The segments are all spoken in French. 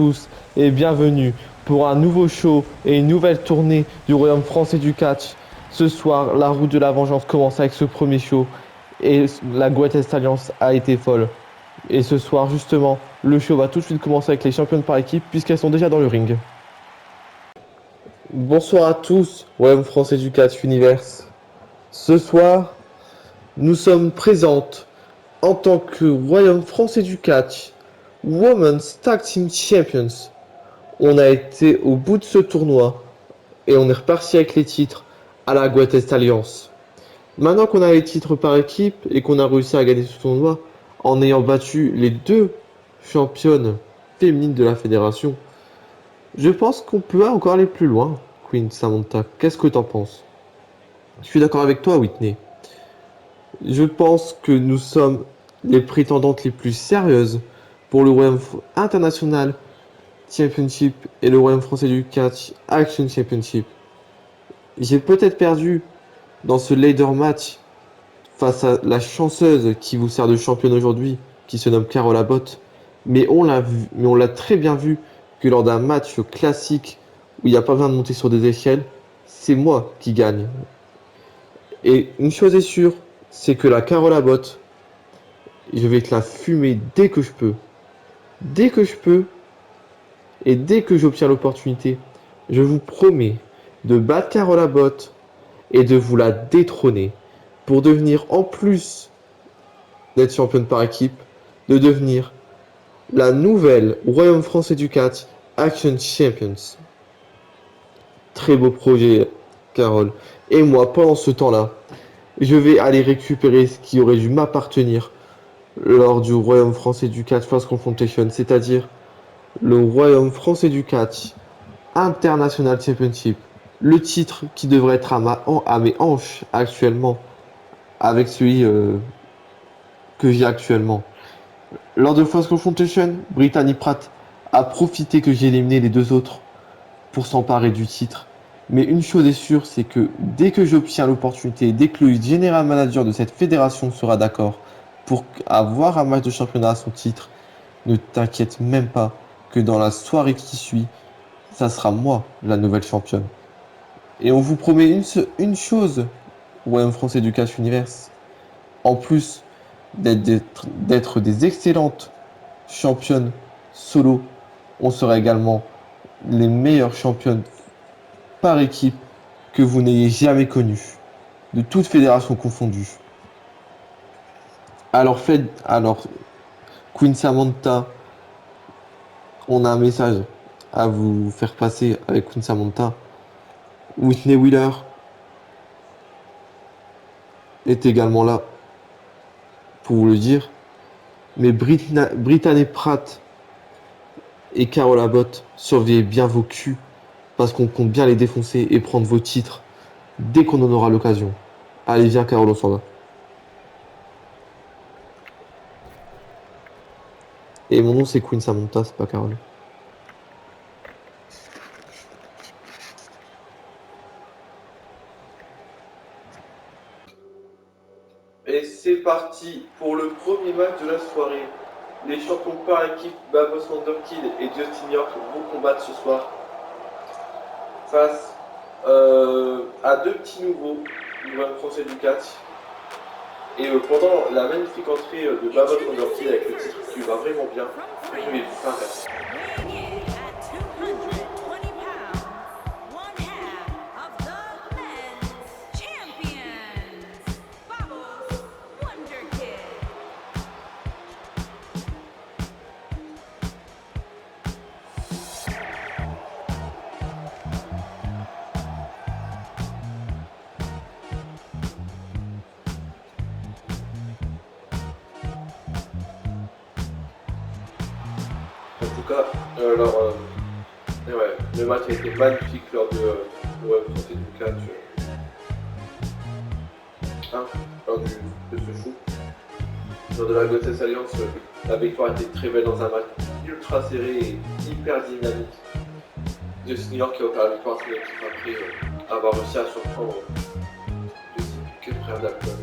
Tous et bienvenue pour un nouveau show et une nouvelle tournée du Royaume français du catch. Ce soir, la route de la vengeance commence avec ce premier show et la Greatest Alliance a été folle. Et ce soir, justement, le show va tout de suite commencer avec les championnes par équipe puisqu'elles sont déjà dans le ring. Bonsoir à tous, Royaume français du catch Universe. Ce soir, nous sommes présentes en tant que Royaume français du catch Women's Tag Team Champions. On a été au bout de ce tournoi et on est reparti avec les titres à la Greatest Alliance. Maintenant qu'on a les titres par équipe et qu'on a réussi à gagner ce tournoi en ayant battu les deux championnes féminines de la fédération, je pense qu'on peut encore aller plus loin, Queen Samantha. Qu'est-ce que t'en penses? Je suis d'accord avec toi, Whitney. Je pense que nous sommes les prétendantes les plus sérieuses pour le Royaume International Championship et le Royaume français du catch Action Championship. J'ai peut-être perdu dans ce ladder match face à la chanceuse qui vous sert de championne aujourd'hui, qui se nomme Carole Abbott, mais on l'a très bien vu que lors d'un match classique où il n'y a pas besoin de monter sur des échelles, c'est moi qui gagne. Et une chose est sûre, c'est que la Carole Abbott, je vais te la fumer dès que je peux. Dès que je peux, et dès que j'obtiens l'opportunité, je vous promets de battre Carole Abbott et de vous la détrôner pour devenir, en plus d'être championne par équipe, de devenir la nouvelle Royaume français du catch Action Champions. Très beau projet, Carole. Et moi, pendant ce temps-là, je vais aller récupérer ce qui aurait dû m'appartenir lors du Royaume français du catch First Confrontation, c'est-à-dire le Royaume français du catch International Championship. Le titre qui devrait être à mes hanches actuellement avec celui que j'ai actuellement. Lors de First Confrontation, Brittany Pratt a profité que j'ai éliminé les deux autres pour s'emparer du titre. Mais une chose est sûre, c'est que dès que j'obtiens l'opportunité, dès que le général manager de cette fédération sera d'accord pour avoir un match de championnat à son titre, ne t'inquiète même pas que dans la soirée qui suit, ça sera moi la nouvelle championne. Et on vous promet une chose, Royaume français du Catch Universe. En plus d'être des excellentes championnes solo, on sera également les meilleures championnes par équipe que vous n'ayez jamais connues, de toute fédération confondue. Alors Queen Samantha, on a un message à vous faire passer avec Queen Samantha. Whitney Wheeler est également là pour vous le dire. Mais Brittany Pratt et Carole Abbott, surveillez bien vos culs parce qu'on compte bien les défoncer et prendre vos titres dès qu'on en aura l'occasion. Allez, viens, Carole, on s'en va. Et mon nom, c'est Queen Samantha, c'est pas Carole. Et c'est parti pour le premier match de la soirée. Les champions par équipe, Babos Wonderkid et Justin York vont combattre ce soir face à deux petits nouveaux du Royaume français du catch. Et pendant la magnifique entrée de Babos Wonderkid avec le titre qui va vraiment bien, je vais vous faire En tout cas, ouais, le match a été magnifique lors de Royaume français du catch. Lors de ce show. Lors de la Greatest Alliance, la victoire était très belle dans un match ultra serré et hyper dynamique. Justin York qui a opéré la victoire de son équipe après avoir réussi à surprendre je sais plus quel frère d'alcool.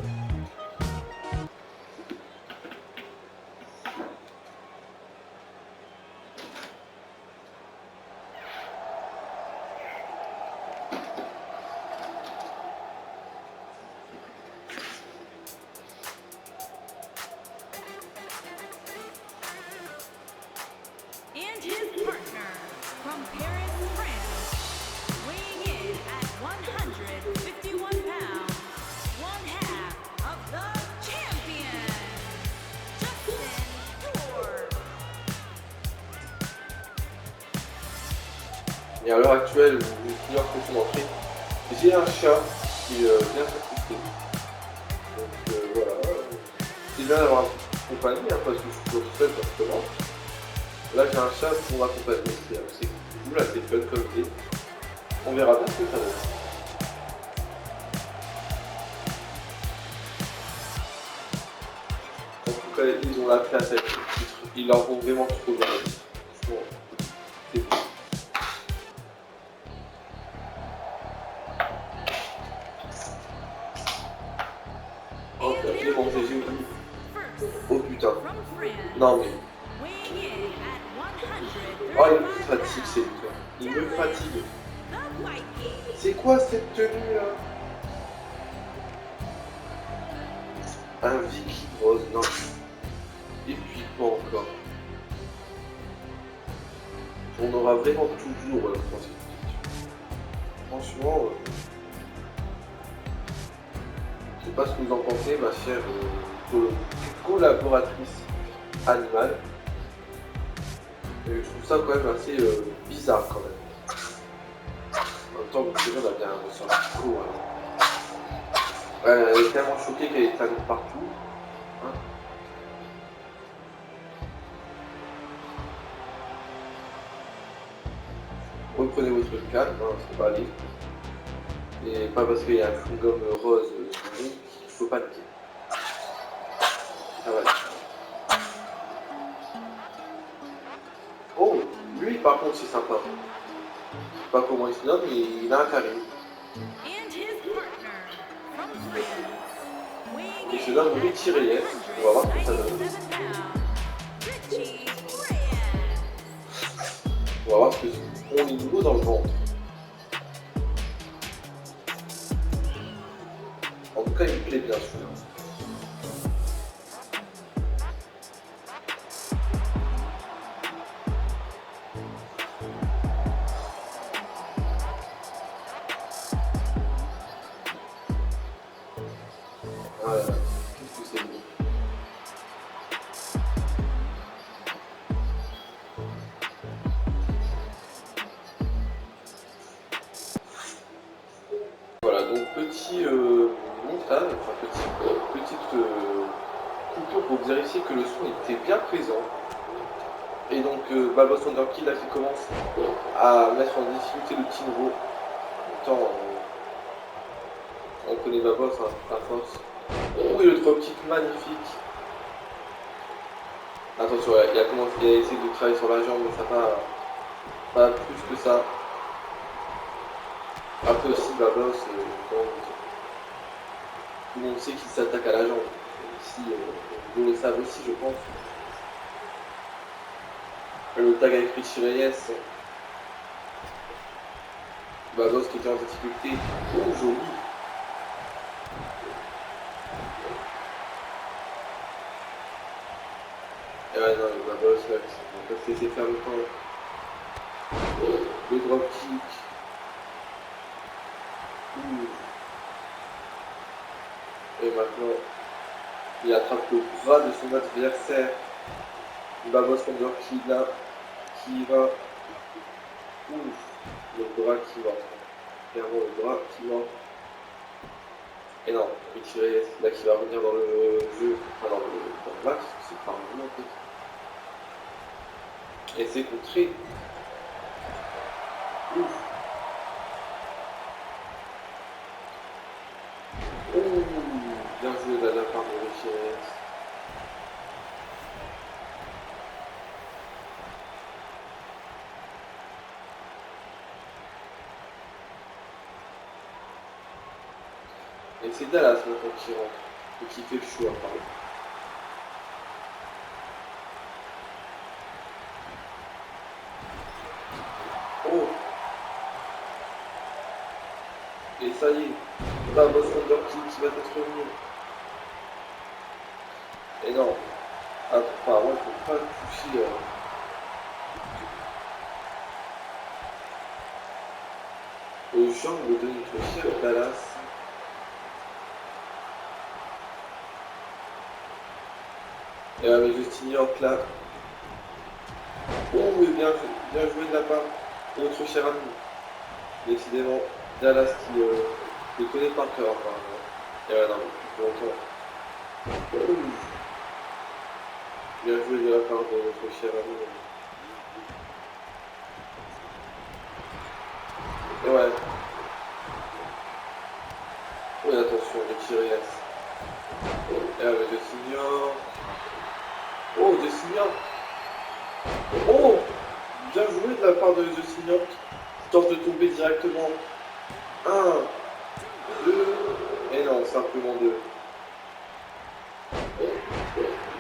From Paris, France, weighing in at 151 pounds, one half of the champion, Justin Ford. Et à l'heure actuelle, où je finir que son entrée, j'ai un chat qui vient s'assister. Donc voilà, c'est bien d'avoir une compagnie, hein, parce que je suis toujours seul forcément. Là j'ai un chat pour m'accompagner, c'est cool, c'est fun comme idée. On verra bien ce que ça donne. En tout cas, ils ont la classe avec ce titre, ils leur vont vraiment trop bien. Franchement, c'est cool. Oh, j'ai mangé, j'ai oublié. Oh putain. Non mais. Oh, il me fatigue, c'est lui. Il me fatigue. C'est quoi cette tenue là? Un Viking rose, non. Et puis quoi encore? On aura vraiment toujours la question. Franchement, je sais pas ce que vous en pensez, ma chère collaboratrice animale. Et je trouve ça quand même assez bizarre quand même. En même temps, c'est vrai, on a bien sur la cour. Elle est tellement choquée qu'elle est tannée partout. Hein. Reprenez votre calme, hein, c'est pas aller. Et pas parce qu'il y a un chewing-gum rose sur le nez qu'il faut paniquer. Ça va aller. Oh, lui par contre c'est sympa. Je sais pas comment il se nomme, mais il a un charisme. Il se nomme Richie Reyes. On va voir ce que ça donne. On va voir ce que c'est. On est nouveau dans le ventre. En tout cas, il me plaît bien celui-là. Voilà. Qu'est-ce que c'est beau. Voilà, donc petit montage, enfin petite coupure pour vérifier que le son était bien présent. Et donc Babos Wonderkid là qui commence à mettre en difficulté le petit nouveau. Pourtant, on connaît Babos hein, à force. Oh, et le drop kick magnifique. Attention, il a essayé de travailler sur la jambe, mais ça va pas plus que ça. Après aussi, Babos, tout le monde sait qu'il s'attaque à la jambe. Ici, vous le savez aussi, je pense. Le tag avec Richie Reyes. Babos qui était en difficulté. Oh, joli. Ah non, le Babos là, on peut se laisser faire le temps. Le drop kick. Et maintenant, il attrape le bras de son adversaire. Babos Wonderkid là, qui va. Le bras qui mord. Clairement le bras qui mord. Et non, Richie Reyes là qui va revenir dans le jeu, enfin dans le match, c'est pas un jeu en fait. Et c'est contré. Ouh, bien joué de la part de Richie Reyes. Et c'est Dallas maintenant qui rentre, et qui fait le choix, pardon. Oh. Et ça y est, Babos Wonderkid qui va être revenu. Et non, apparemment il ne faut pas toucher. aux jambes de notre cher Dallas. Et avec Justin York là. Oh oui, bien joué de la part de notre cher ami. Décidément, Dallas qui le connaît par cœur apparemment. Et ouais, non, depuis longtemps. Oh, bien joué de la part de notre cher ami. Et ouais. Oui, attention, Richie Reyes. Et avec Justin York. Oh, Justin York. Oh, bien joué de la part de Justin York. Tente de tomber directement. 1, 2, et non, simplement 2.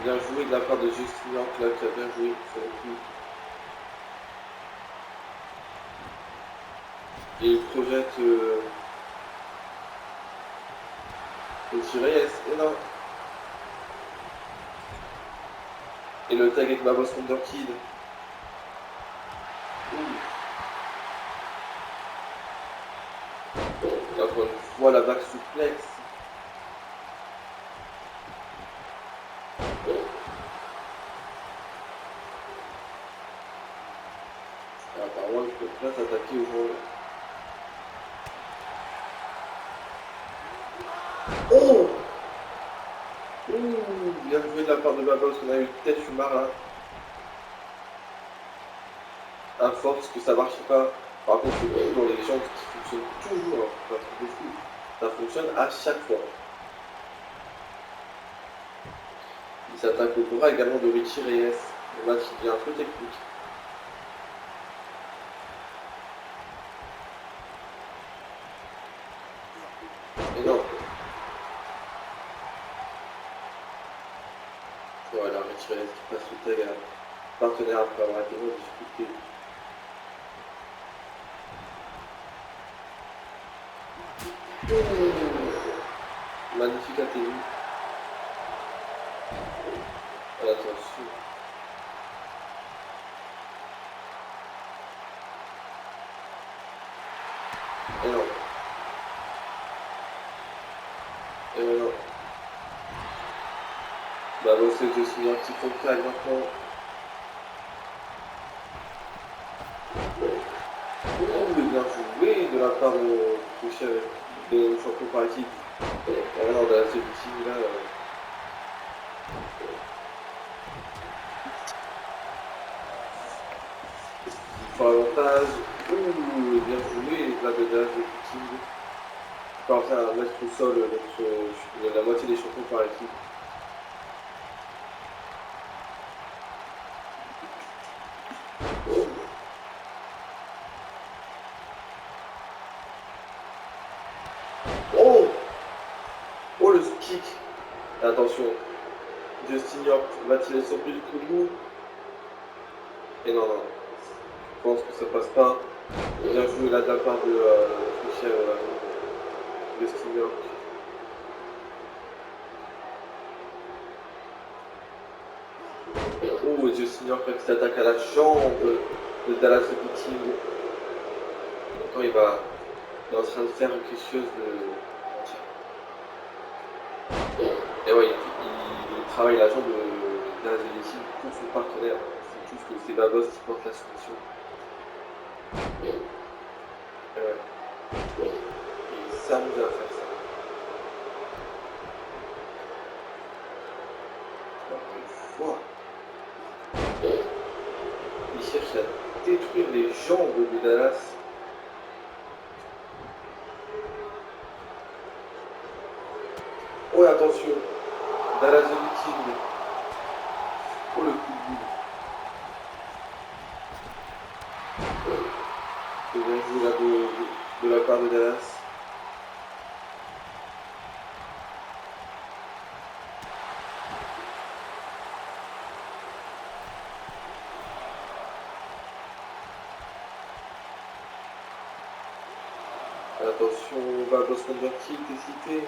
Bien joué de la part de Justin York là, qui a bien joué sur le coup. Et il projette Richie Reyes, et non. Et le tag avec Babos Wonderkid. Et encore une fois la back suplex. Apparemment il peut pas s'attaquer au monde. Oh, bien joué de la part de Babos, on a eu tête humard là. À force que ça marche pas. Par contre, c'est toujours les gens qui fonctionnent toujours, hein, c'est un truc de fou. Ça fonctionne à chaque fois. Il s'attaque au bras également de Richie Reyes. Le match il devient un peu technique. Et non. Voilà, Richie Reyes qui passe le tag à partenaire après avoir été rediscuté. Magnifique atterri. Attention. Et non. Et non. Bah bon, c'est que je suis un petit peu de tag maintenant. Oh, mais bien joué de la part de toucher avec des champions par équipe. Et non, dans ce petit là. Il faut avantage. Ouh, bien joué, là de Dallas de King. Parvient à mettre au sol la moitié des champions par équipe. Oh, oh le kick. Attention, Justin York va-t-il être surpris du coup de bout? Et non, non, je pense que ça passe pas. Bien joué là de la part de Michel Justin York. Oh, Justin York qui s'attaque à la jambe de Dallas King. Maintenant il est en train de faire quelque chose de... Et ouais, il travaille la jambe de Dallas King pour son partenaire. C'est juste que c'est Babos qui porte la solution. Et ouais. Il s'amuse à faire ça. Encore une fois. Il cherche à détruire les jambes de Dallas. Oh attention, Dallas King. Oh le coup de boule. C'est bien joué là de la part de Dallas. Attention, Babos Wonderkid hésité.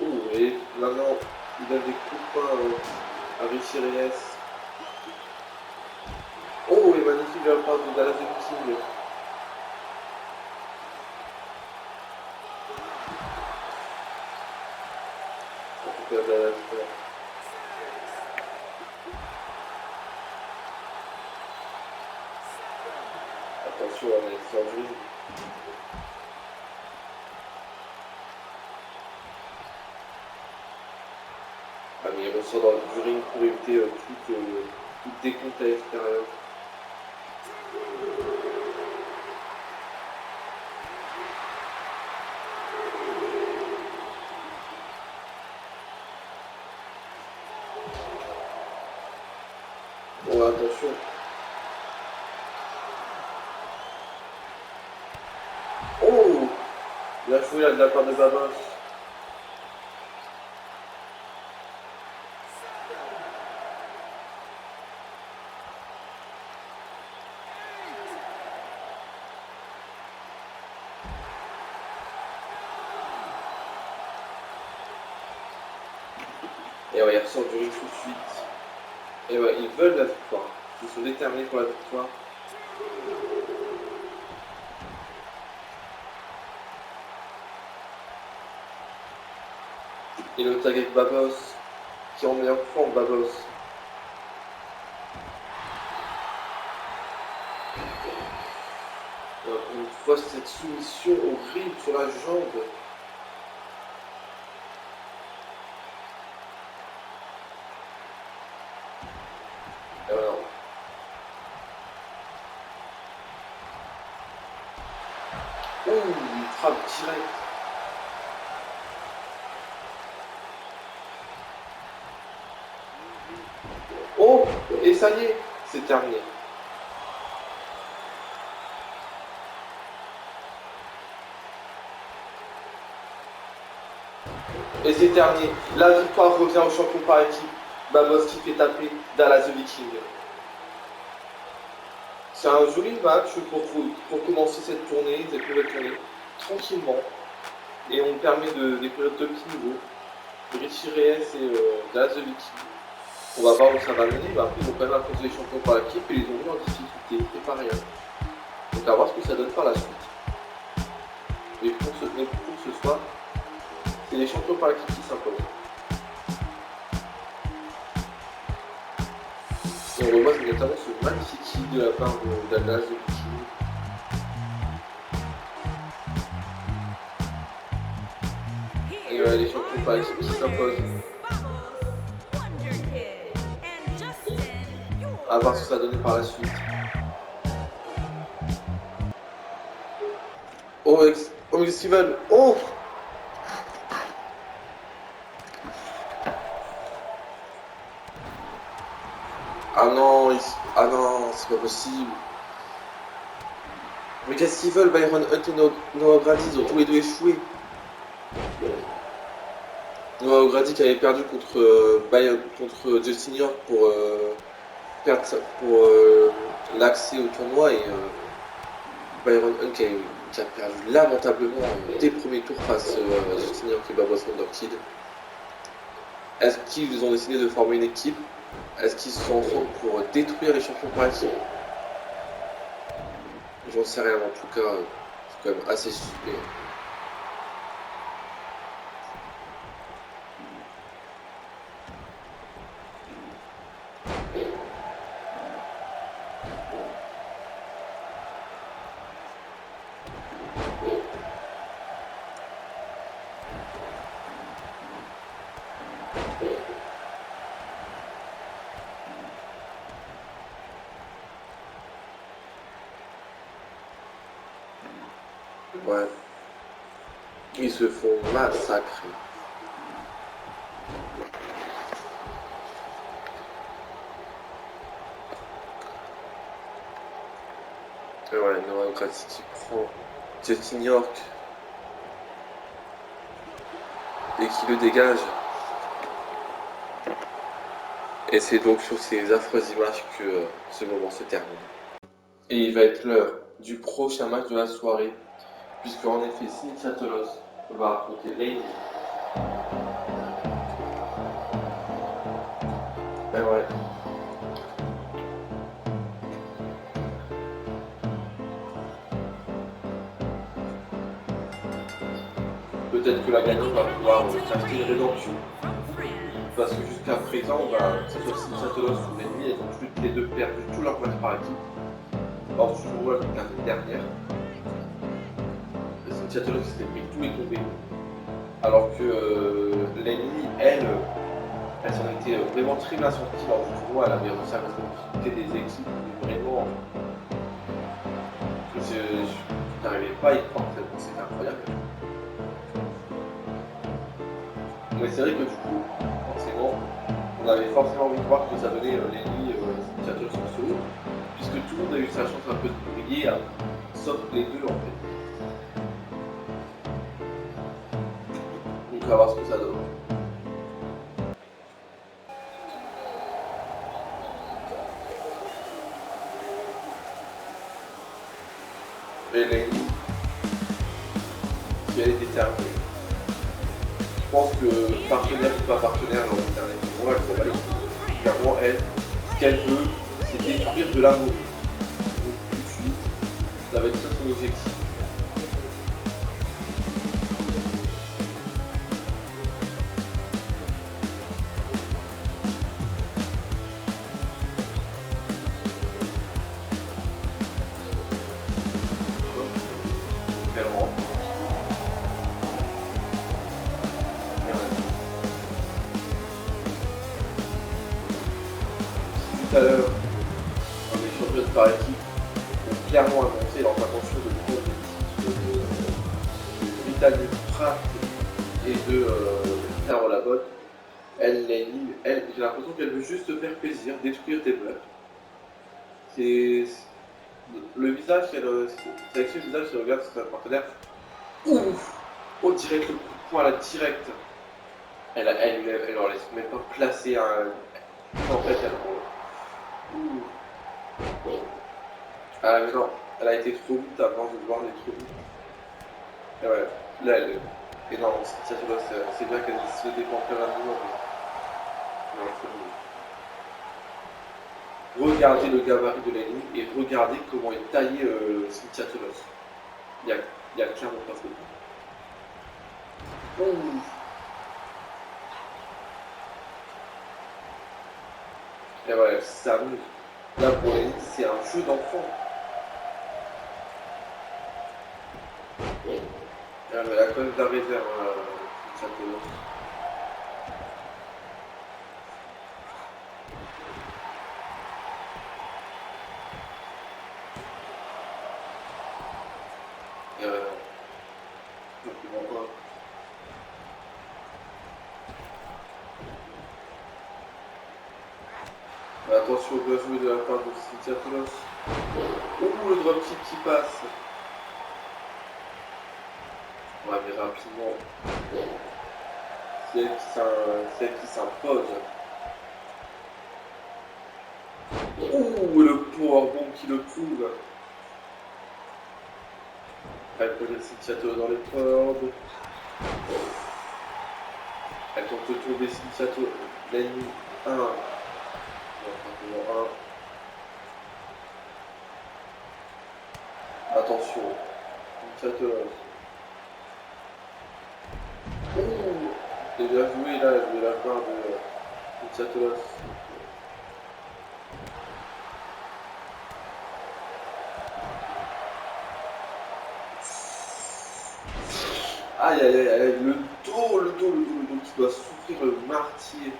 Oh, et maintenant, Il donne des coups de poing à Richie Reyes. Oh, et magnifique de la part de Dallas King. On peut faire Dallas. Attention à Alexandre Ring. Ah, mais il ressort dans le ring pour éviter toute décompte à l'extérieur. Bon, attention. Oh, bien joué là de la part de Babos. Et ouais, il ressort du ring tout de suite. Et ouais, ils veulent la victoire. Ils sont déterminés pour la victoire. Et le tag avec Babos, qui est en meilleure forme, Babos. Une fois cette soumission horrible sur la jambe. Et voilà. Ouh, une frappe directe. Oh, et ça y est, c'est terminé. Et c'est terminé. La victoire revient au champion par équipe. Babos qui fait taper Dallas the Viking. C'est un joli match pour commencer cette tournée, cette nouvelle tournée, tranquillement. Et on permet de découvrir deux petits niveaux. Richie Reyes et Dallas the Viking. On va voir où ça va mener, mais après ils vont quand même affronter les champions par équipe et ils ont mis en difficulté, c'est pas rien. Donc à voir ce que ça donne par la suite. Mais pour ce soir, c'est les champions par équipe qui s'imposent. Et on revoit notamment ce magnifique kick de la part de Dallas de Viking. Et les champions par équipe qui s'imposent. À voir ce que ça va donner par la suite. Oh, Steven. Oh! Ah non, c'est pas possible. Mais qu'est-ce qu'ils veulent, Byron Hunt et Noah Grady, ils ont tous les deux échoué. Noah Grady qui avait perdu contre Justin York pour l'accès au tournoi et Byron Hunt qui a perdu lamentablement dès le premier tour face à Justin York et Babos Wonderkid. Est-ce qu'ils ont décidé de former une équipe? Est-ce qu'ils sont ensemble pour détruire les champions par équipe? J'en sais rien, en tout cas, c'est quand même assez suspect. Ouais. Ils se font massacrer. Et ouais, Noah Grady qui prend Justin York et qui le dégage. Et c'est donc sur ces affreuses images que ce moment se termine. Et il va être l'heure du prochain match de la soirée, puisque en effet Cynthia Tolos va affronter Lady. peut-être que la gagnante va pouvoir s'acheter une rédemption. From France. Parce que jusqu'à présent, bah, que ce soit Cynthia Tolos ou l'ennemi, elles ont toutes les deux perdu tous leurs matchs par équipe. Hors du tournoi l'année dernière. Cynthia Tolos s'était pris tous les tombés. Alors que l'ennemi, elle s'en était vraiment très bien sortie lors du tournoi. Elle avait réussi à responsabilité des équipes, vraiment. Je n'arrivais pas à y croire, c'était incroyable. Mais c'est vrai que du coup, forcément, on avait forcément envie de voir que ça donnait l'ennemi Cynthia Tolos en solo, puisque tout le monde a eu sa chance un peu de briller, sauf les deux en fait. Donc on va voir ce que ça donne. Et l'ennemi, qui elle est déterminée. Je pense que partenaire ou pas partenaire lors du dernier tournoi, elle s'en va les couilles. Clairement, elle, ce qu'elle veut, c'est détruire de l'amour. Donc tout de suite, ça va être ça son objectif. Clairement. Tout à l'heure, dans les championnes par équipe, ont clairement annoncé leur intention de prendre le titre de Brittany Pratt et de Carole Abbott. Elle, j'ai l'impression qu'elle veut juste te faire plaisir, détruire tes peurs. C'est le visage, c'est avec ce visage qu'elle regarde son partenaire. Ouf! Oh, direct le coup de poing à la directe. Elle leur laisse même pas placer un. En fait, elle. Ouh. Ah mais non, elle a été trop vite avant de voir, elle est trop vite. Et ouais, là elle. Et non, c'est bien qu'elle se défend très rapidement, mais. Non, c'est bon. Regardez le gabarit de l'ennemi et regardez comment est taillé Cynthia Tolos. Il y a clairement pas photo. Ouh. Et voilà, ça s'amuse. Là pour l'ennemi, c'est un jeu d'enfant. Elle a quand même de la réserve, Cynthia Tolos. Attention, bien joué de la part de Cynthia Tolos. Ouh, le dropkick qui passe. Ouais, mais rapidement. C'est elle qui s'impose. Ouh, le powerbomb qui le prouve. Elle connaît Cynthia Tolos dans les cordes. Elle tente de tomber Cynthia Tolos. L'ennemi 1. Attention, Cynthia Tolos. Ouh, et bien joué là, de la part de Cynthia Tolos. Aïe aïe aïe aïe, le dos qui doit souffrir le martyr.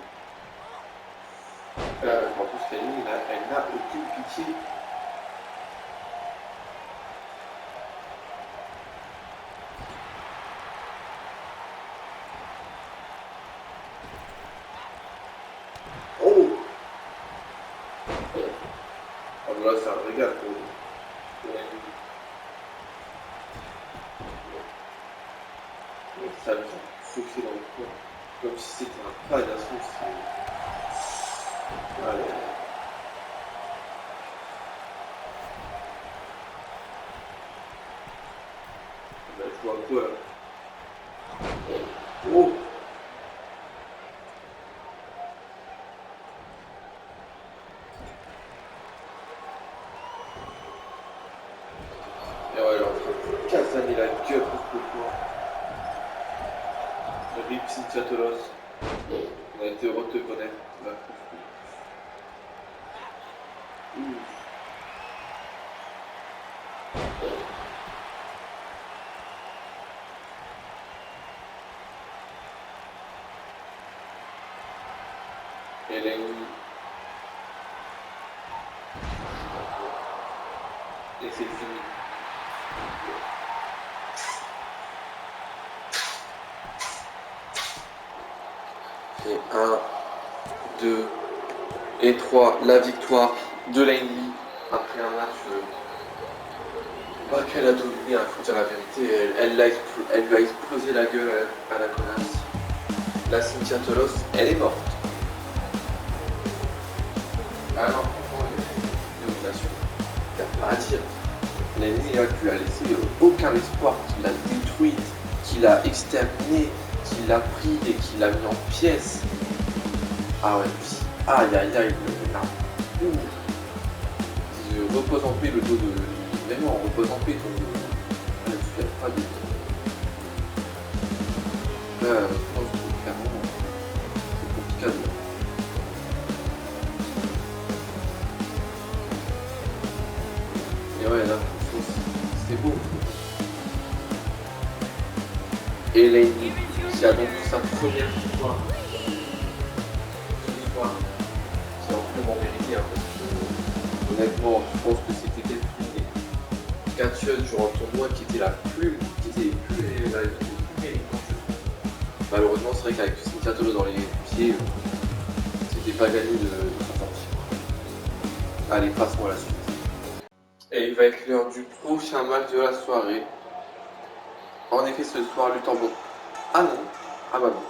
En plus, Fanny, elle n'a aucune pitié. Oh! Ah, là, c'est un régal pour l'ennemi. Ça vient souffler dans le coin. Comme si c'était un paillasson. Allez. Bah, je vois quoi là. Oh! Et ouais, elle est en train de casser la gueule pour ce point. Santiago, on a été heureux de te connaître. Ouh. Hélène. Et c'est fini. Et 1, 2 et 3, la victoire de Laney après un match qu'elle a dominé, il faut dire la vérité. Elle lui a explosé la gueule à la connasse. La Cynthia Tolos, elle est morte. Ah non, franchement, une domination. Il n'y a pas à dire. Laney lui a laissé aucun espoir, qu'il l'a détruite, qu'il l'a exterminée, qu'il l'a pris et qu'il l'a mis en pièces. Ah ouais, puis, aïe aïe aïe, je repose en paix le dos de. Vraiment, repose en paix ton dos. Ne te fais pas de. Là, je pense que clairement, c'est compliqué. Et ouais, là, c'est beau. Et Laney, qui a donc sa première victoire. C'est amplement mérité. Hein. Honnêtement, je pense que c'était peut-être une des catcheuses durant le tournoi qui était la plus méritante. Malheureusement, c'est vrai qu'avec Cynthia Tolos dans les pieds, c'était pas gagné de s'en sortir. Allez, passons à la suite. Et il va être l'heure du prochain match de la soirée. En effet, ce soir, Luthembourg. Ah non, ah bah non.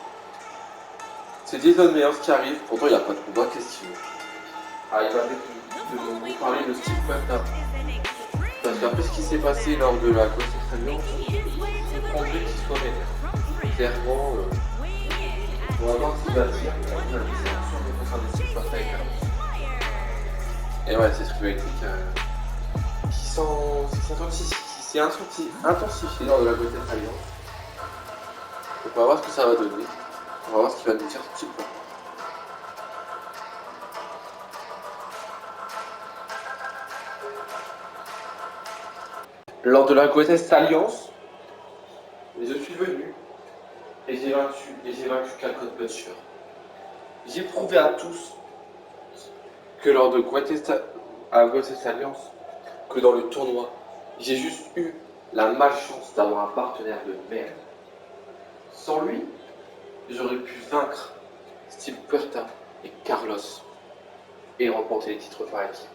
C'est Jason Meyers qui arrive, pourtant il n'y a pas de combat, qu'est-ce qu'il veut? Ah, il va peut-être nous parler de Steve Puerta. Parce qu'après ce qui s'est passé lors de la Costa Alliance, on comprendrait qu'il soit vénère. Clairement, on va voir ce qu'il va dire. On a des sanctions de concernant Steve Puerta et Carlos. Et ouais, c'est ce rivalité qui s'est intensifié lors de la Costa Alliance. Donc on va voir ce que ça va donner. On va voir ce qu'il va nous dire Steve Puerta. Lors de la Greatest Alliance, je suis venu et j'ai vaincu Calcon Butcher. J'ai prouvé à tous que lors de Greatest Alliance, que dans le tournoi, j'ai juste eu la malchance d'avoir un partenaire de merde. Sans lui, j'aurais pu vaincre Steve Puerta et Carlos et remporter les titres par équipe.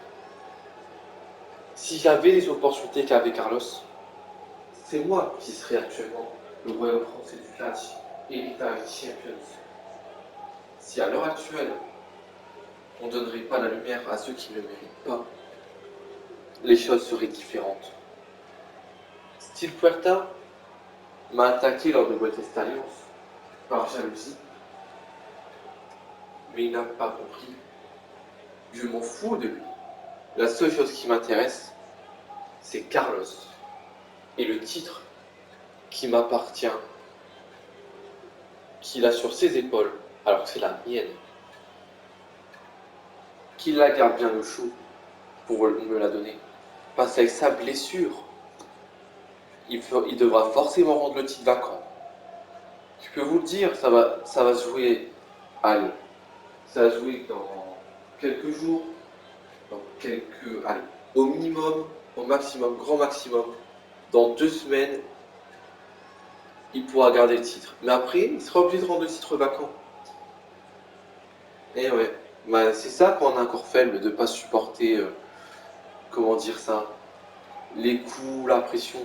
Si j'avais les opportunités qu'avait Carlos, c'est moi qui serais actuellement le royaume français du catch Heritage Champions. Si à l'heure actuelle, on ne donnerait pas la lumière à ceux qui ne le méritent pas, les choses seraient différentes. Steve Puerta m'a attaqué lors de Greatest Alliance par jalousie, mais il n'a pas compris. Je m'en fous de lui. La seule chose qui m'intéresse, c'est Carlos et le titre qui m'appartient, qu'il a sur ses épaules, alors que c'est la mienne. Qu'il la garde bien au chaud pour me la donner. Parce qu'avec sa blessure, il devra forcément rendre le titre vacant. Je peux vous le dire, ça va se jouer. Allez, ça va se jouer dans quelques jours. Allez, au minimum, au maximum, grand maximum, dans 2 semaines, il pourra garder le titre. Mais après, il sera obligé de rendre le titre vacant. Et ouais, bah, c'est ça quand on a un corps faible, de ne pas supporter, comment dire ça, les coups, la pression.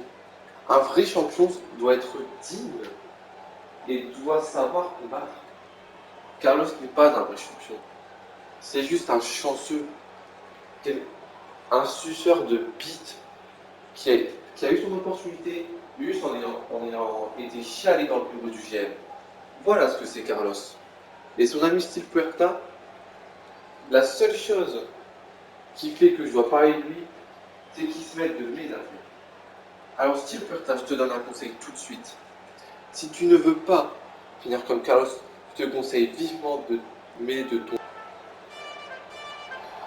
Un vrai champion doit être digne et doit savoir combattre. Carlos n'est pas un vrai champion. C'est juste un chanceux, un suceur de bite qui a eu son opportunité juste en ayant été chialé dans le bureau du GM. Voilà ce que c'est Carlos. Et son ami Steve Puerta, la seule chose qui fait que je dois parler de lui, c'est qu'il se mette de mes affaires. Alors Steve Puerta, je te donne un conseil tout de suite. Si tu ne veux pas finir comme Carlos, Je te conseille vivement de mêler de ton...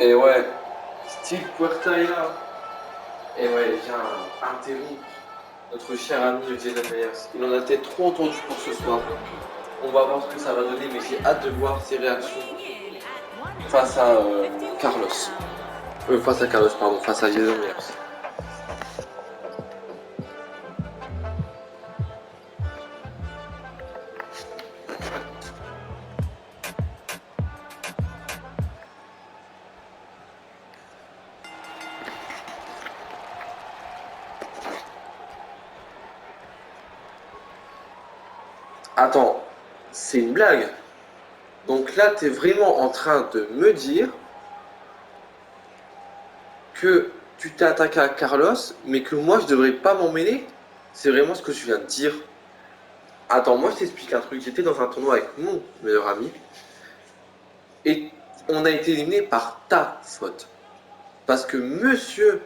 Et ouais, Steve Puerta est là. Et ouais, il vient interrompre notre cher ami Jason Myers. Il en a peut-être trop entendu pour ce soir. On va voir ce que ça va donner, mais j'ai hâte de voir ses réactions face à Carlos. Face à Carlos, pardon, face à Jason Myers. Attends, c'est une blague. Donc là, t'es vraiment en train de me dire que tu t'es attaqué à Carlos, mais que moi, je devrais pas m'en mêler? C'est vraiment ce que je viens de dire. Attends, moi, je t'explique un truc. J'étais dans un tournoi avec mon meilleur ami, et on a été éliminé par ta faute. Parce que monsieur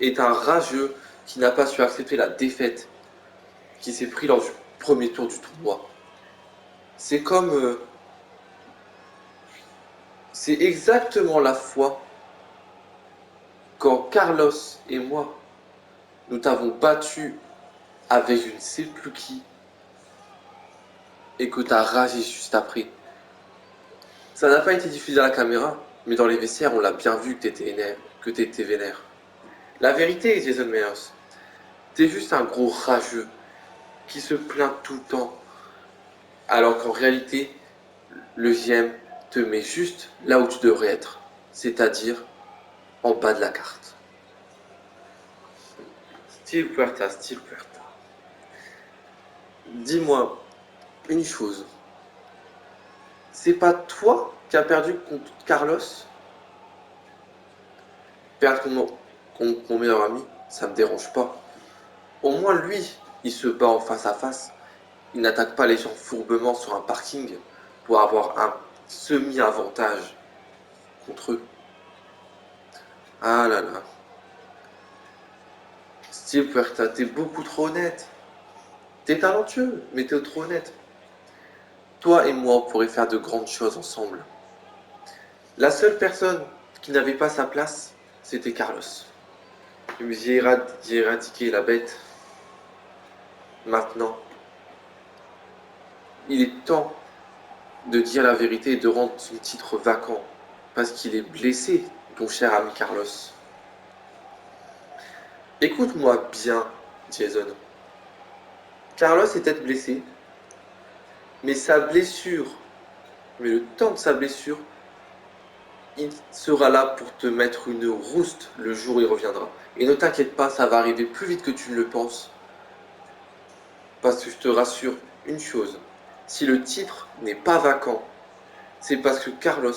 est un rageux qui n'a pas su accepter la défaite qui s'est pris lors du premier tour du tournoi. C'est comme... c'est exactement la fois quand Carlos et moi, nous t'avons battu avec je ne sais plus qui, et que t'as ragé juste après. Ça n'a pas été diffusé à la caméra, mais dans les vestiaires, on l'a bien vu que t'étais vénère. La vérité, Jason Myers, t'es juste un gros rageux qui se plaint tout le temps, alors qu'en réalité, le GM te met juste là où tu devrais être, c'est-à-dire en bas de la carte. Steve Puerta. Dis-moi une chose. C'est pas toi qui as perdu contre Carlos? Perdre contre mon meilleur ami, ça me dérange pas. Au moins lui, il se bat en face à face. Il n'attaque pas les gens fourbement sur un parking pour avoir un semi-avantage contre eux. Ah là là. Steve Puerta, t'es beaucoup trop honnête. T'es talentueux, mais t'es trop honnête. Toi et moi, on pourrait faire de grandes choses ensemble. La seule personne qui n'avait pas sa place, c'était Carlos. J'ai éradiqué la bête. Maintenant, il est temps de dire la vérité et de rendre son titre vacant. Parce qu'il est blessé, ton cher ami Carlos. Écoute-moi bien, Jason. Carlos est peut-être blessé, mais le temps de sa blessure, il sera là pour te mettre une rouste le jour où il reviendra. Et ne t'inquiète pas, ça va arriver plus vite que tu ne le penses. Parce que je te rassure une chose, si le titre n'est pas vacant, c'est parce que Carlos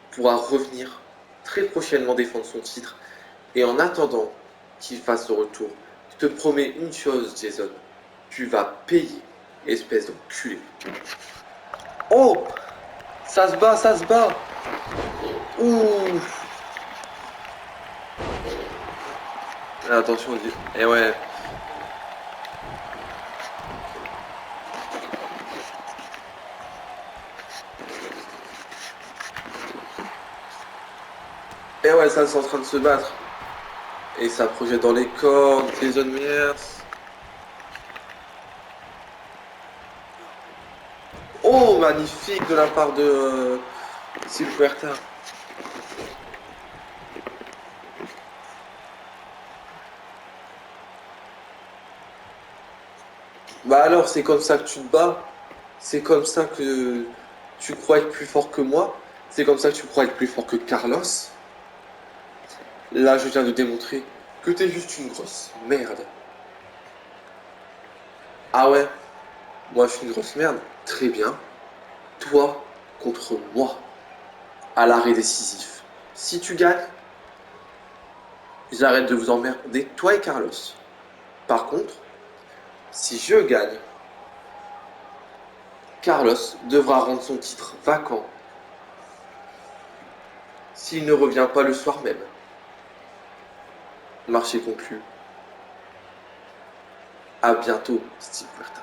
pourra revenir très prochainement défendre son titre. Et en attendant qu'il fasse le retour, je te promets une chose, Jason, tu vas payer, espèce d'enculé. Oh, ça se bat, ça se bat. Ouh. Attention, eh ouais. Eh ouais, ça c'est en train de se battre. Et ça projette dans les cordes, Jason Myers. Oh, magnifique de la part de Steve Puerta. Bah alors, c'est comme ça que tu te bats? C'est comme ça que tu crois être plus fort que moi? C'est comme ça que tu crois être plus fort que Carlos? Là, je viens de démontrer que t'es juste une grosse merde. Ah ouais? Moi, je suis une grosse merde? Très bien. Toi contre moi. À l'arrêt décisif. Si tu gagnes, j'arrête de vous emmerder, toi et Carlos. Par contre, si je gagne, Carlos devra rendre son titre vacant s'il ne revient pas le soir même. Marché conclu. À bientôt, Steve Puerta.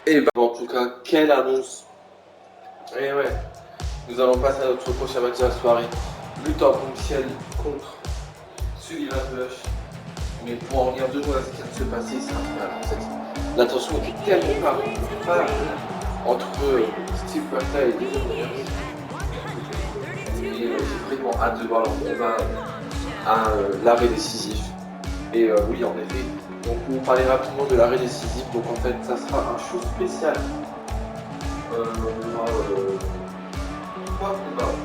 Et bah, en tout cas, quelle annonce! Et ouais, nous allons passer à notre prochain match de la soirée. Luthor Bombshell contre Sullivan Bush. Mais pour en regarder de moi ce qui vient de se passer, c'est incroyable en fait. La tension était tellement pas entre Steve Berta et Jason Myers. Et j'ai vraiment hâte de voir leur combat à l'arrêt décisif. Et oui, en effet. Donc, pour parler rapidement de l'arrêt décisif, donc en fait, ça sera un show spécial. On aura 3 combats.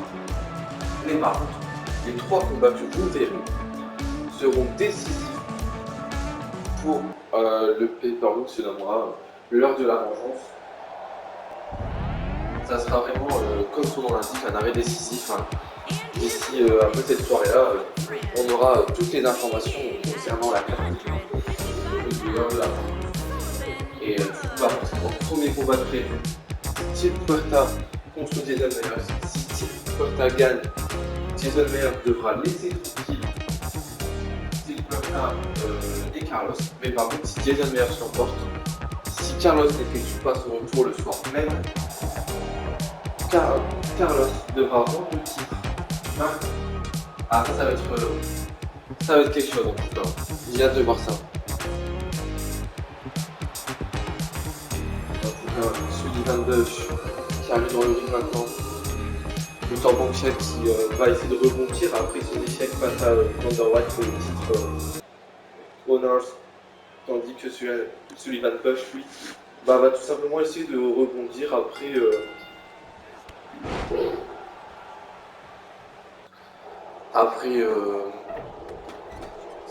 Mais par contre, les 3 combats que vous verrez seront décisifs pour le pay-per-view qui se nommera l'heure de la vengeance. Ça sera vraiment, comme son nom l'indique, un arrêt décisif. Hein. D'ici un peu cette soirée-là, on aura toutes les informations concernant la carte de l'heure de la vengeance. Et du coup, par contre, mon premier combat prévu, Steve Puerta contre Jason Myers. Si Steve Puerta gagne, Jason Myers devra laisser tranquille Steve Puerta et Carlos. Mais par contre, si Jason Myers l'emporte, si Carlos n'effectue pas son retour le soir même, Carlos devra rendre le titre. Hein, ah, ça va être quelque chose en tout cas. J'ai hâte de voir ça. En tout cas, Sullivan Bush qui arrive dans le ring maintenant. Luthor Bombshell qui va essayer de rebondir après son échec face à Wonder White pour le titre Honors. Tandis que Sullivan Bush, lui, va tout simplement essayer de rebondir après. Après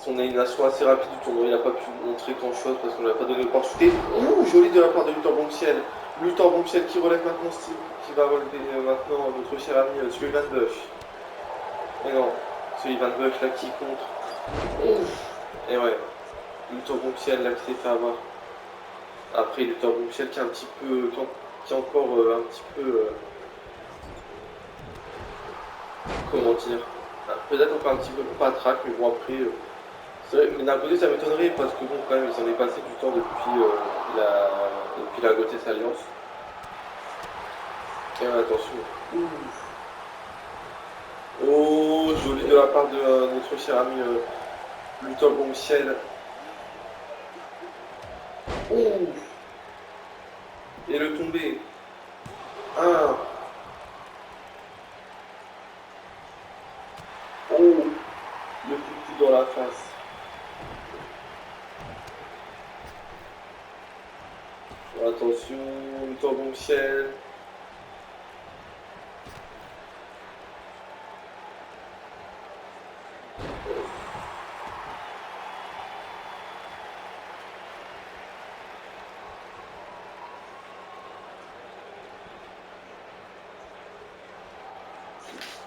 son élimination assez rapide du tournoi, il n'a pas pu montrer grand chose parce qu'on lui a pas donné l'opportunité. Ouh, joli de la part de Luthor Bombshell. Luthor Bombshell qui relève maintenant Steve, qui va relever maintenant notre cher ami Sullivan Bush. Et non, Sullivan Bush là qui contre. Et ouais, Luthor Bombshell là qui s'est fait avoir. Après Luthor Bombshell qui est un petit peu, qui est encore un petit peu, comment dire, peut-être encore un petit peu patraque, mais bon après. Mais d'un côté, ça m'étonnerait parce que bon, quand même, il s'en est passé du temps depuis la Gothès Alliance. Et attention. Ouh. Oh, joli de la part de notre cher ami Luthor Bombshell. Oh. Et le tombé. Ah. Oh. Le coup de coude dans la face. Attention, Luthor Bombshell.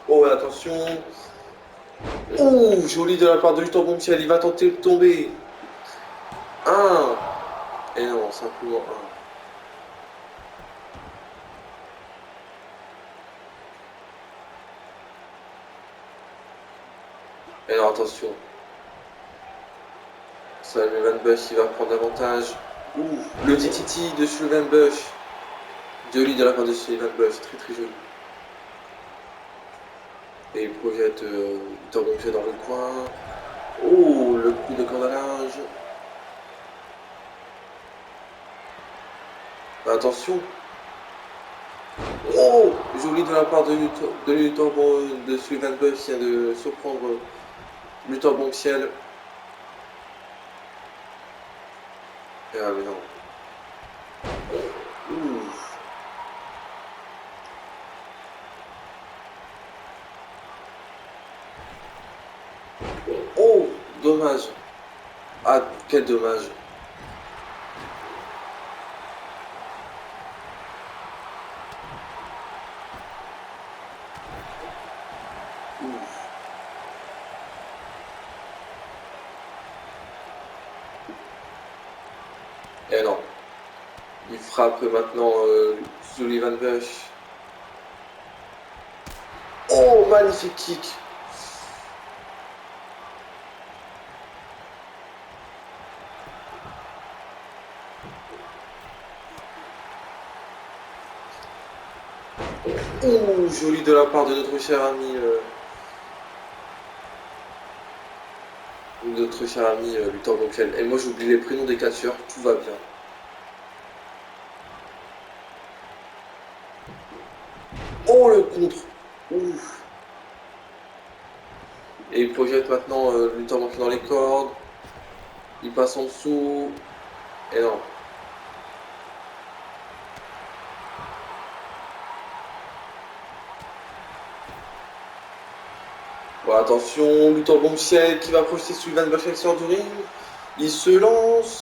Oh, attention. Oh, joli de la part de Luthor Bombshell. Il va tenter de tomber. 1. Et non, simplement 1. Et non, attention. Sullivan Bush, il va prendre l'avantage. Ouh, le DTT de Sullivan Bush. Joli de la part de Sullivan Bush, très très joli. Et il projette Luthor Bombshell dans le coin. Oh, le coup de corde à linge. Attention. Oh, joli de la part de Sullivan Bush qui vient de surprendre Luthor Bombshell. Et ah mais non. Ouh. Oh, dommage. Ah, quel dommage. Et non. Il frappe maintenant Sullivan Bush. Oh, magnifique kick. Oh, joli de la part de notre cher ami Luthor Bonkel. Et moi j'oublie les prénoms des catcheurs, tout va bien. Oh le contre. Ouf. Et il projette maintenant Luthor Bonkel dans les cordes. Il passe en dessous. Et non. Bon, attention, Luthor Bombshell qui va projeter Sullivan Bachek sur du ring. Il se lance.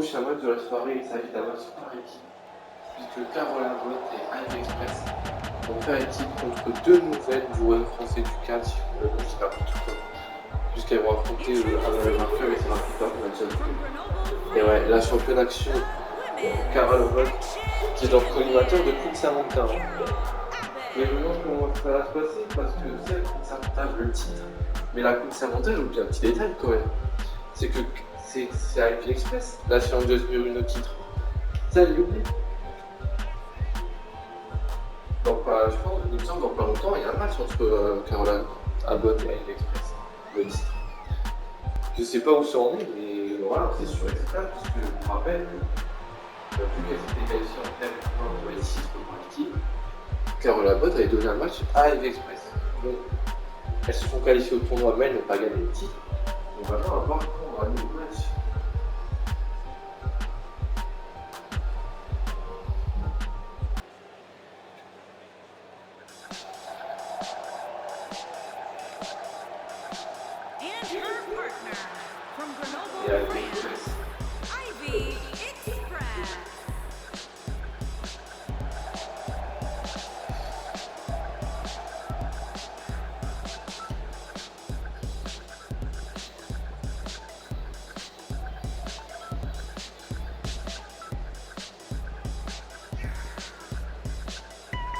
prochain match de la soirée, il s'agit d'un match par équipe, puisque Caroline Abbott et Ivy Express vont faire équipe contre deux nouvelles du Royaume français du catch, je sais pas tout puisqu'elles vont affronter Amanda Marker et Sarah Piper, on a déjà vu. Et ouais, la championne action, Caroline Abbott, qui est leur collimateur de Queen Samantha. Mais je me demande comment ça va se passer, parce que celle Queen Samantha veut le titre. Mais la Queen Samantha, j'ai oublié un petit détail quand même. C'est que c'est Ivy Express, la challengeuse numéro 1 au titre. Ça, elle l'oublie. Donc, je pense, il me semble, dans pas longtemps, il y a un match entre Caroline Abbott et Ivy Express, le titre. Je sais pas où ça en est, mais voilà, c'est sûr et certain, parce que je me rappelle que vu qu'elle s'était qualifiée en termes pour les titres pour l'équipe, Caroline Abbott avait donné un match à Ivy Express. Donc, elles se sont qualifiées au tournoi, mais elles n'ont pas gagné le titre. Donc, maintenant, on va voir quand on aura le nouveau match. And her partner from Grenoble, Et Ivy France, Express. Ivy Express.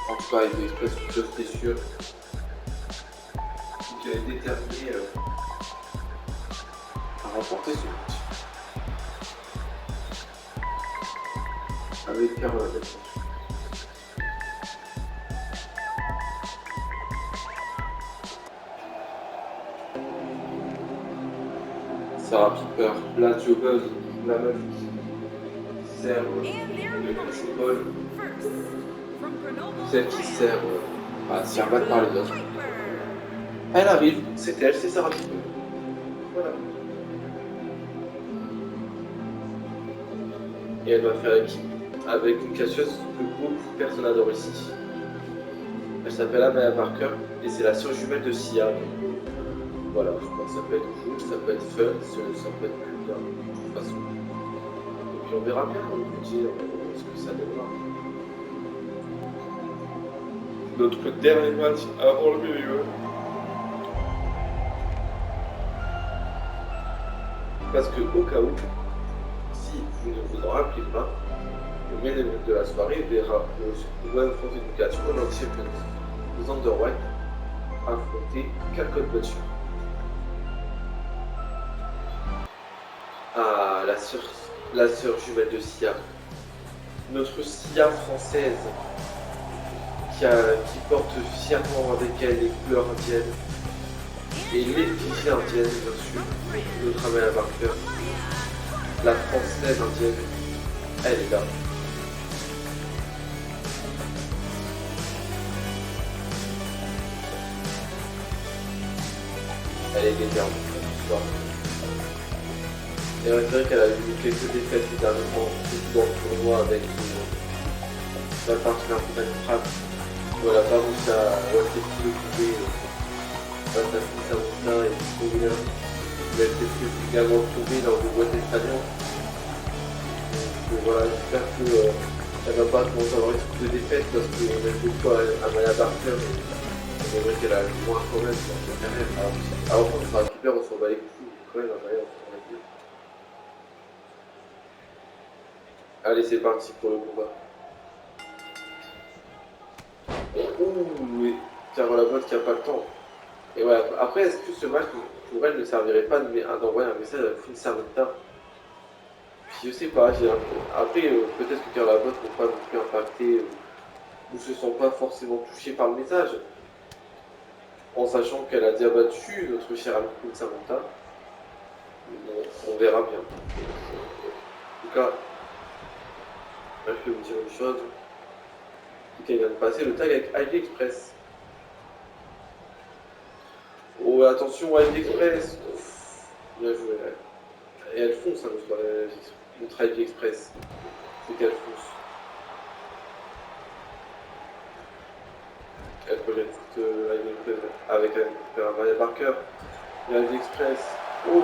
En tout cas, Ivy Express, je suis sûr qu'elle est déterminée à remporter ce match. Avec Caroline Abbott. Sarah Piper, la joggeuse, la meuf qui sert And their le opponent, principal, first from Grenoble, celle qui France, sert à se faire battre par les autres. Piper. Elle arrive, c'est elle, c'est Sarah Piper. Voilà. Et elle va faire équipe avec une catcheuse que beaucoup de personnes adorent ici. Elle s'appelle Amaya Parker et c'est la sœur jumelle de Sia. Donc, voilà, je pense que ça peut être cool, ça peut être fun, ça peut être plus bien, de toute façon. Et puis on verra bien, on peut dire ce que ça donnera. Notre dernier match avant le milieu. Parce que au cas où, si vous ne vous en rappelez pas, le main event de la soirée verra le Royaume français du catch World Champions Xander White affronter Calcott Butcher. Ah, la sœur jumelle de Sia. Notre Sia française qui porte fièrement avec elle les couleurs indiennes et l'effigie indienne, bien sûr. Notre Amaya Parker, la française indienne, elle est là. Elle est déterminée ce soir. Et c'est vrai qu'elle a eu quelques défaites dernièrement, surtout dans le tournoi avec la partenaire de frappe, où elle a pas réussi à respecter le coupé face à Samantha et Combien. Elle s'est également tombée dans le boîte espagnol. Donc voilà, j'espère qu'elle va pas commencer à avoir une de défaite parce qu'on aime beaucoup Amaya Parker. C'est vrai qu'elle a moins quand même dans sa carrière. Alors quand on sera super, on s'en bat les couilles. Quand même, Amaya, on s'en bat les couilles. Allez, c'est parti pour le combat. Ouh, oui, Caroline Abbott qui a pas le temps. Et voilà, après, est-ce que ce match, pour elle, ne servirait pas d'envoyer un message à Queen Samantha? Je sais pas, après, peut-être que Caroline Abbott n'est pas non plus impactée ou se sent pas forcément touchée par le message, en sachant qu'elle a déjà battu notre chère amie Queen Samantha. On verra bien. En tout cas, là, je peux vous dire une chose. Elle vient de passer le tag avec Ivy Express. Oh, attention, Ivy Express. Ouf, bien joué. Et elle fonce, hein, notre Ivy Express. C'est qu'elle fonce. Elle projette Ivy Express avec Amaya Parker. Et Ivy Express. Oh!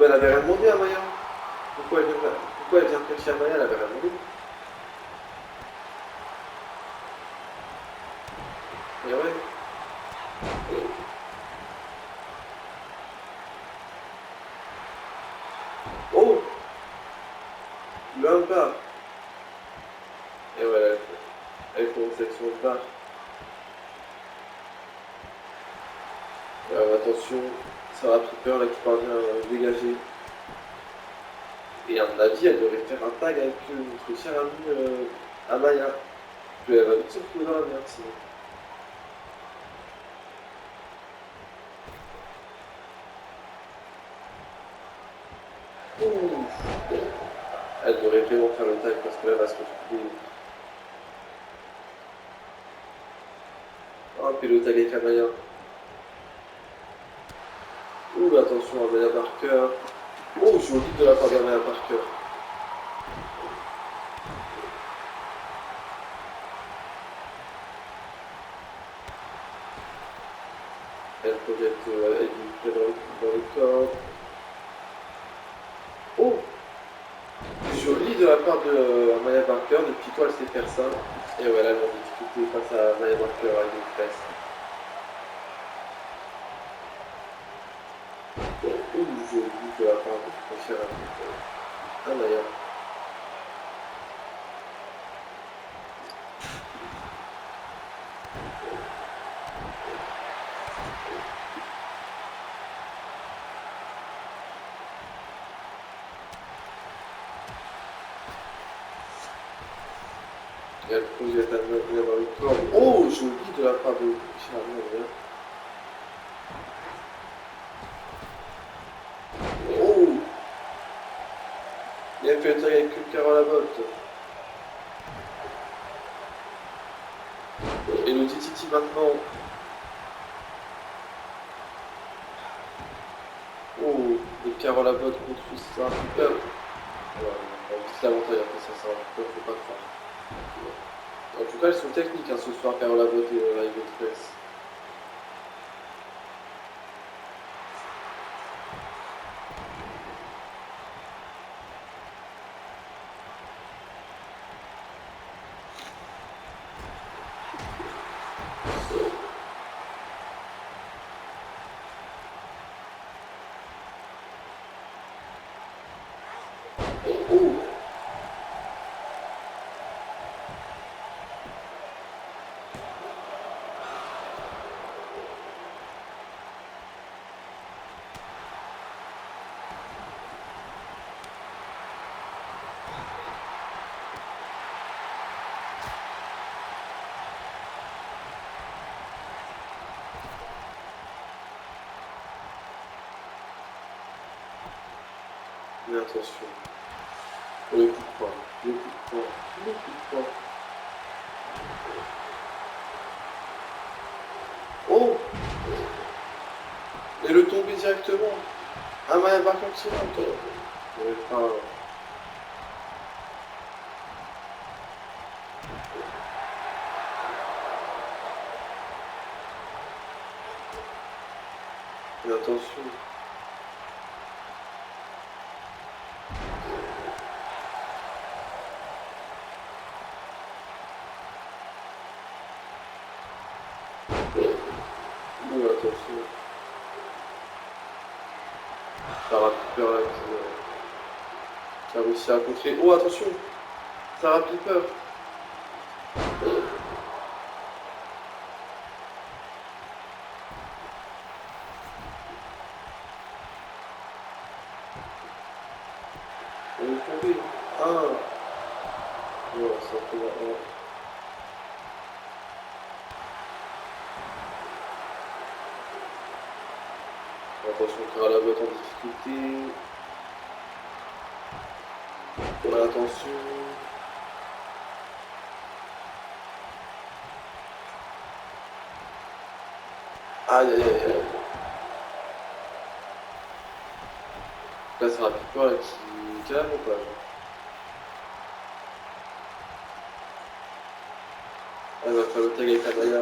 Bah, elle avait rien demandé à Maya. Pourquoi elle vient cacher à Maya? Elle avait rien demandé. Et ouais. Oh! Le bar. Et ouais, elle fait une section de bar. Attention, Sarah Piper là qui parvient à dégager. Et à mon avis, elle devrait faire un tag avec notre chère amie Amaya. Puis elle va vite se retrouver dans la merde sinon. Ouh. Elle devrait vraiment faire le tag parce que là, elle va se retrouver. Oh, puis le tag avec Amaya. Ouh, attention, Amaya Parker. Oh, joli de la part d'Amaya Parker. Elle projette Eddie dans le corps. Oh! Joli de la part de Maya Barker, depuis toi elle sait faire ça. Et voilà, elle est en difficulté face à Maya Barker avec une presse. Oh, joli de la part de mon cher ami. Maya. Et elle projette Maya dans le corps. Oh, joli de la part de mon cher ami Maya. Oh! Il a fait le taille avec Carole à botte. Et le Titi maintenant. Oh, le Carole à botte contre ça. Super. Ouais, on a vite l'avantage après ça, faut pas croire. En tout cas, elles sont techniques hein, ce soir, Carole Abbott et Live Express. Oh! Mais attention. Le coup de poing, le coup de poing, le coup de poing. Oh! Et le tomber directement. Ah, Maya Barker qui rentre. Enfin, mais attention. Oh, attention. Sarah Piper là qui a réussi à contrer. Oh, attention! Sarah Piper. Elle est tombée. Ah! Ouais, ça fait la... Attention, Carole Abbott en difficulté. Ouais, attention. Aïe aïe aïe aïe. Là, c'est un Piper là, qui a l'avantage. Elle va faire le tag avec Amaya.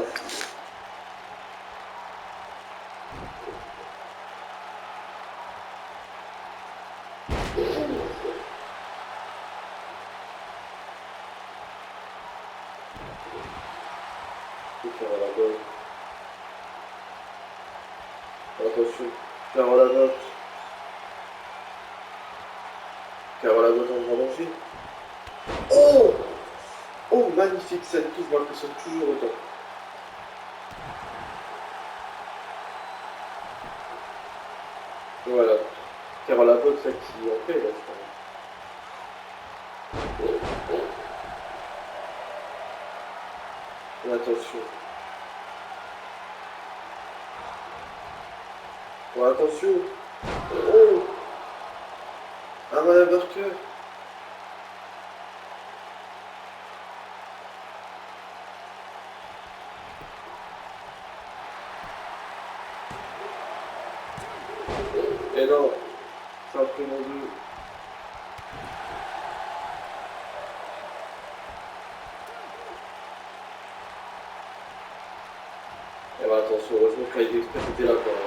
Et Carole Labotte. Attention, Carole Labotte. Carole Labotte en grand danger. Oh! Oh, magnifique, cette touche m'impressionne toujours autant. Voilà. Carole Labotte, là, qui en fait, là, je pense. Et attention. Oh, attention. Oh! Un Motherburger. Et non, simplement deux. Et bah attention, heureusement que Live Express était là quand même.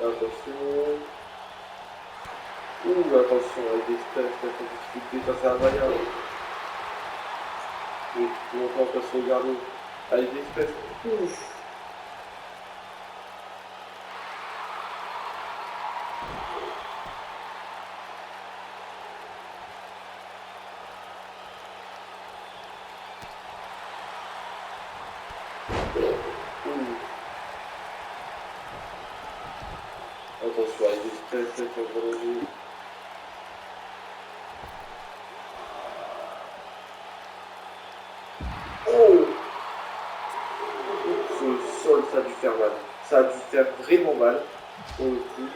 Attention. Ouh, attention, Live Express, la difficulté face à Amaya. Et longtemps on peut se regarder. Live Express. Ouf. Attention, Live Express, c'est un gros danger. Oh! Sur le sol, ça a dû faire mal. Ça a dû faire vraiment mal, pour le coup.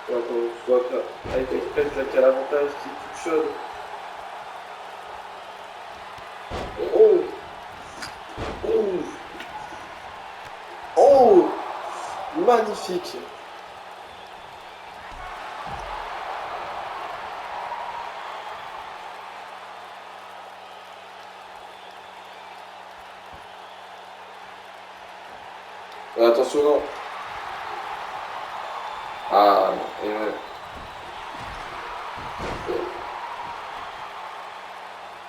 Et encore une fois, Live Express, là, qui a l'avantage, qui est toute chaude. Oh! Oh! Oh! Magnifique! Attention, non! Ah, et ouais.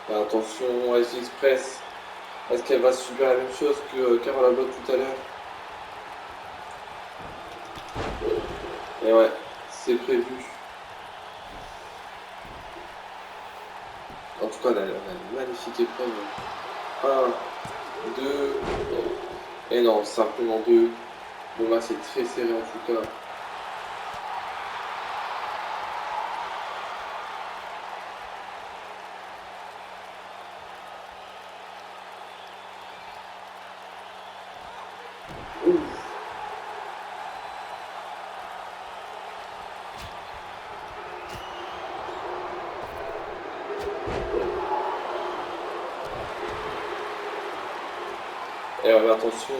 Attention, Ice Express. Est-ce qu'elle va subir la même chose que Carole Labotte tout à l'heure? Et ouais, c'est prévu. En tout cas, on a une magnifique épreuve. 1, 2, et non, simplement 2. Le match est très serré en tout cas. Ouf. Et attention.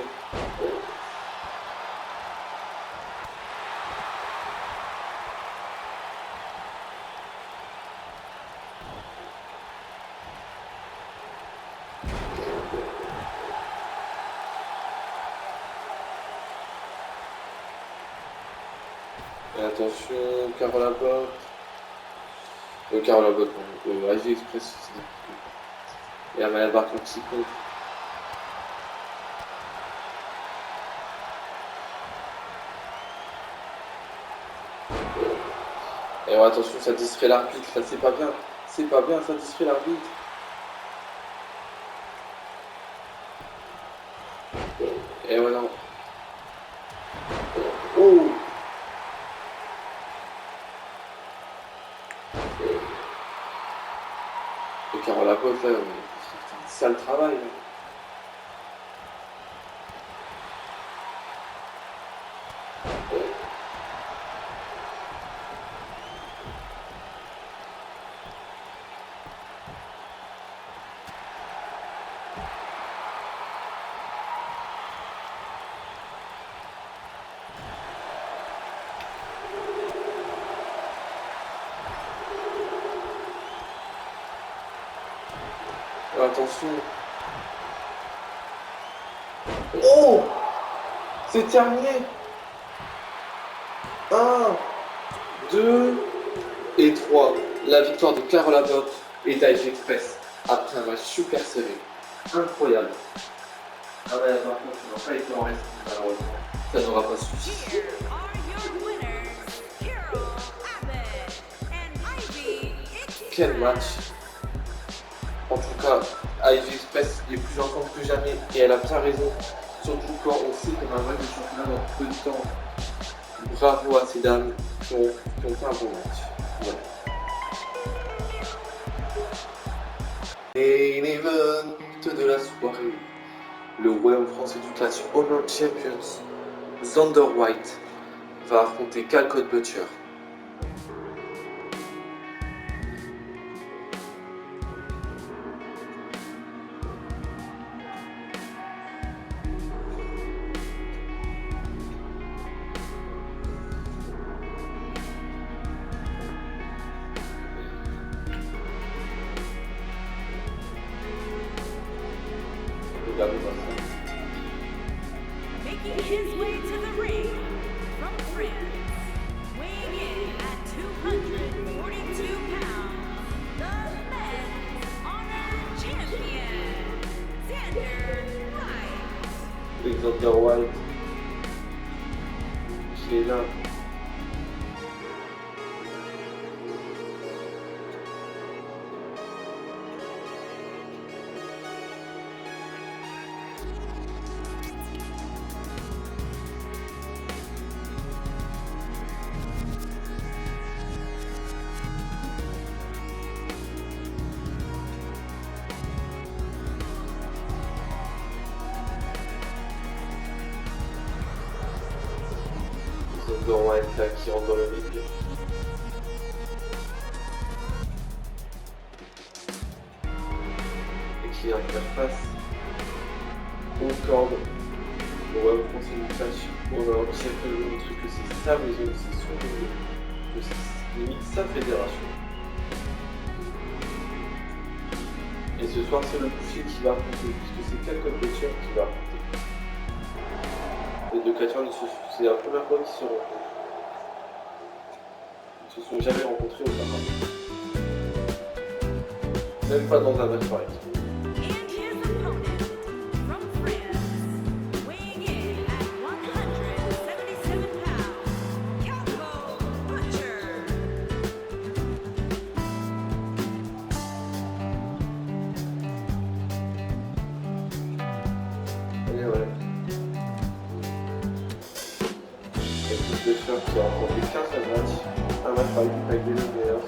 Et attention, Carole Labotte. Carole Labotte, non. Ivy Express. Et Amaya Barclay qui compte. Et attention, ça distrait l'arbitre, là c'est pas bien. C'est pas bien, ça distrait l'arbitre. Et ouais, non. Oh! Et Carole Labotte, là, c'est un sale travail. Là. Attention. Oh! C'est terminé. 1, 2 et 3. La victoire de Carole Abbott et d'IV Express après un match super serré. Incroyable. Ah ouais, par contre, on n'a pas été en reste, malheureusement. Ça n'aura pas suffi. Here are your winners, Carol Abbott and Ivy Quel Express. match! En tout cas, IV Express est plus en forme que jamais et elle a bien raison. Surtout quand on sait qu'on a un match de championnat dans peu de temps. Bravo à ces dames qui ont fait un bon match. Voilà. Et l'event de la soirée, le Royaume France Éducation Honor Champions, Zander White va affronter Calcott Butcher. Making his way to the ring from France, weighing in at 242 pounds, the men's honor champion, Zander White. Zander White qui est là. Zander White là, qui rentre dans le ring. Et qui interface au cordes. On va penser une tâche. On va aussi un peu montrer que c'est sa maison, c'est son milieu, que c'est limite sa fédération. Et ce soir, c'est le boucher qui va affronter, puisque c'est Calcott Butcher qui va affronter. Les deux catcheurs, c'est la première fois qu'ils se rencontrent. Ils ne se sont jamais rencontrés auparavant. Même pas dans un match par exemple. And his opponent from France, weighing in at 177 pounds, Calcott Butcher. Et ouais. Calcott Butcher qui a remporté qu'un seul match, un match par équipe avec les meilleurs.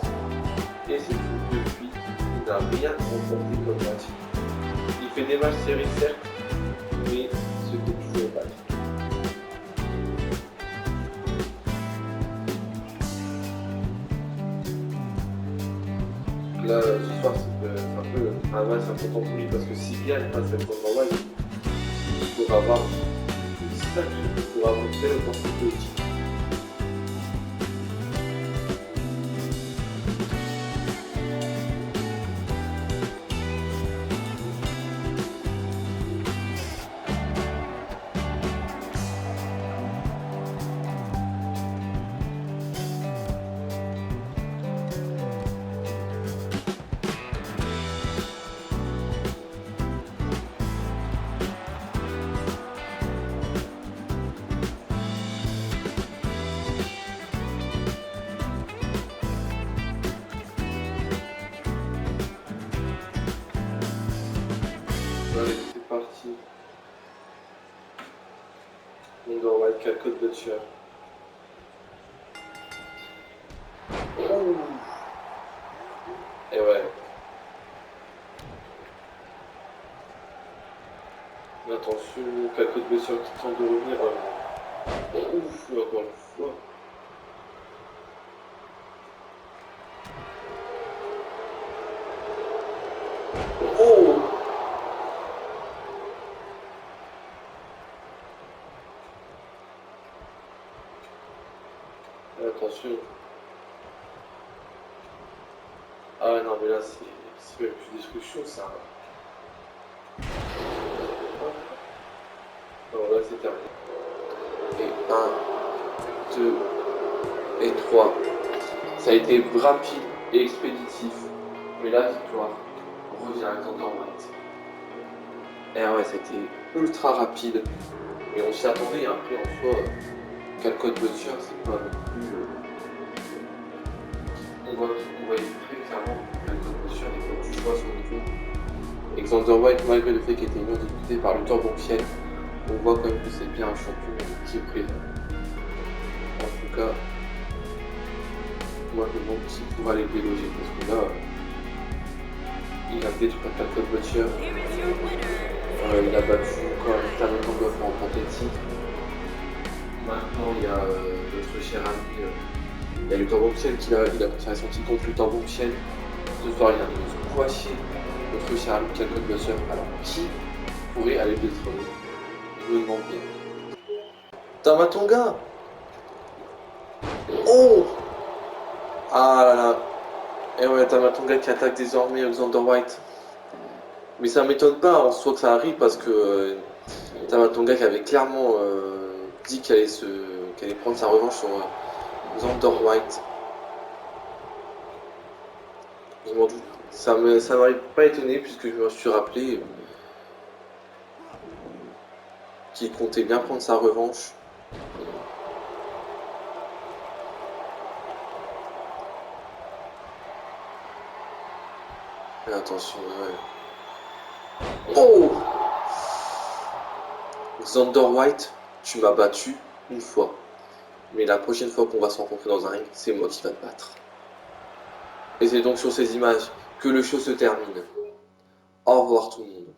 Et c'est tout depuis, il n'a rien remporté comme match. Il fait des matchs serrés certes, mais ce que tu veux pas. Là, ce soir, c'est un peu un match important pour lui parce que si bien il passe cette normal, il pourra avoir ça il pourra avoir une belle opportunité au titre. Allez, c'est parti. Zander White, Calcott Butcher. Oh. Et ouais. Mais attention, Calcott Butcher qui tente de revenir. Ouf, encore une fois. Oh. Attention. Ah ouais, non, mais là, c'est même plus discussion, ça. c'est terminé. Et 1, 2 et 3. Ça a été rapide et expéditif. Mais la victoire revient à Alexander White. Et ouais, ça a été ultra rapide. Et on s'y attendait, hein. Après en soi, Calcott Butcher, c'est pas non plus. On voit très clairement que Calcott Butcher n'est pas du tout à son niveau. Alexander White, malgré le fait qu'il était non disputé par Luther Bonfiel, on voit quand même que c'est bien un champion qui est présent. En tout cas, moi je me demande s'il pourra aller déloger parce que là, il a détruit Calcott Butcher. Here is your winner. Il a battu encore Talon Gandolf pour remporter le titre. Maintenant, il y a notre cher ami, il y a Luther Bonfiel qui a conservé son titre contre Luther Bonfiel. Ce soir, il vient de nous squasher notre cher ami Calcott Butcher. Alors, qui pourrait aller le détrôner? Je me demande bien. Tamatonga! Oh! Ah là là! Et ouais, Tamatonga qui attaque désormais Alexander White. Mais ça m'étonne pas en soi que ça arrive parce que Tamatonga qui avait clairement dit qu'elle allait prendre sa revanche sur Alexander White. Je m'en doute. Ça m'aurait pas étonné puisque je me suis rappelé qu'il comptait bien prendre sa revanche. Mais attention, ouais. Oh! Alexander White, tu m'as battu une fois. Mais la prochaine fois qu'on va se rencontrer dans un ring, c'est moi qui va te battre. Et c'est donc sur ces images que le show se termine. Au revoir tout le monde.